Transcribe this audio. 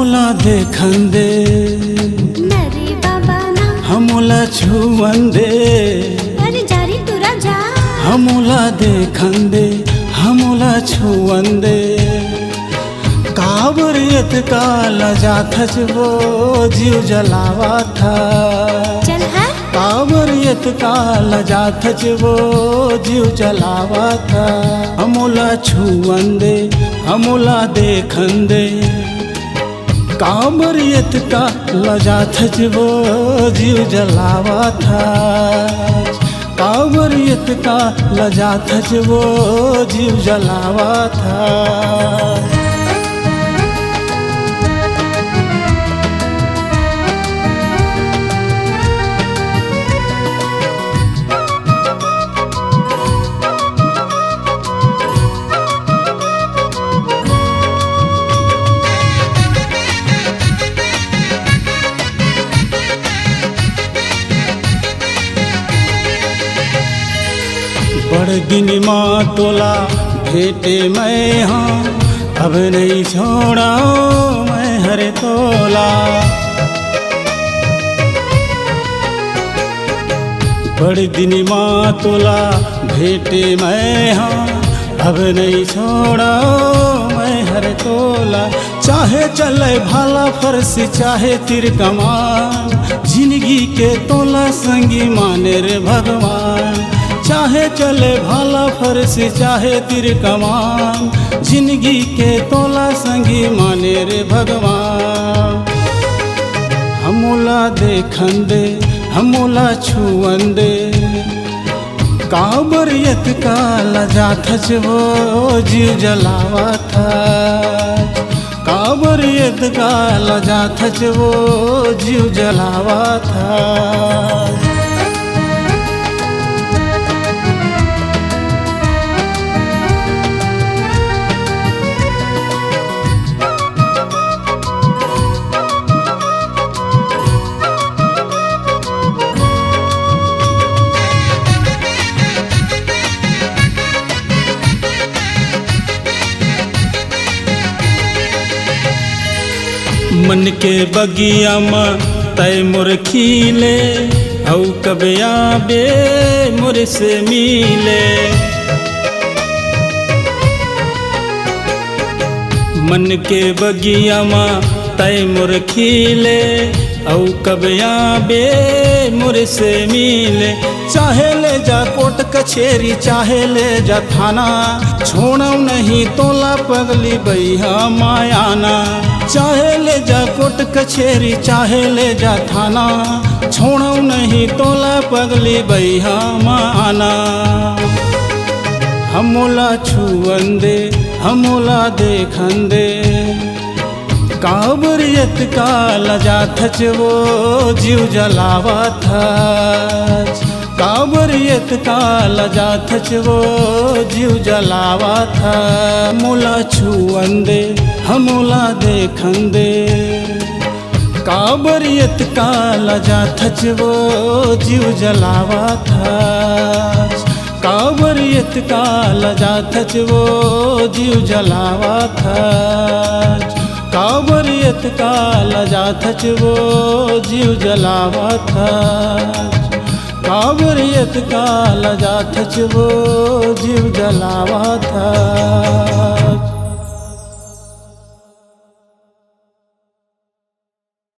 हमोला देखंदे नरे बाबा ना हमोला छुवंदे अरे जारी तू राजा हमोला देखंदे हमोला छुवंदे काबरियत का लजात वो जीव जलावा था चल है काबरियत का लजात वो जीव जलावा था हमोला छुवंदे हमोला देखंदे काबरियत का लजात वो जीव जलावा था काबरियत का लजात वो जीव जलावा था। बड़ दिन माँ तोला भेटे मैं हाँ अब नहीं छोड़ा मैं हरे तोला बड़ दिन माँ तोला भेटे मैं हाँ अब नहीं छोड़ा मैं हरे तोला चाहे चले भाला फर्श चाहे तीर कमान जिंदगी के तोला संगी माने रे भगवान चाहे चले भाला फर्श चाहे तीर कमान जिंदगी के तोला संगी माने रे भगवान हमोला देखंदे हमोला छुवंदे काबरियत का लजात वो जीव जलावा था काबरियत का लजात वो जीव जलावा था। मन के बगिया में तय मोर खिले औ कब आबे मोर से मिले मन के बगिया में तय मोर खिले औ कब आबे मोर से मिले चाहे ले जा कोर्ट कचेरी चाहे ले जा थाना छोड़ो नहीं तोला पगली बैहा मायाना चाहे ले जा कोर्ट कचेरी चाहे ले जा थाना छोड़ो नहीं तोला पगली बैहा माना हमोला छुवंदे हमोला देखंदे काबरियत का लजात वो जीव जलावा था काबरियत का लजात वो जीव जलावा था हमोला छुवंदे हमोला देखंदे काबरियत का लजात वो जीव जलावा था काबरियत का लजात वो जीव जलावा था काबरियत का लजात वो जीव जलावा था काबरियत का लजात वो जीव जलावा था।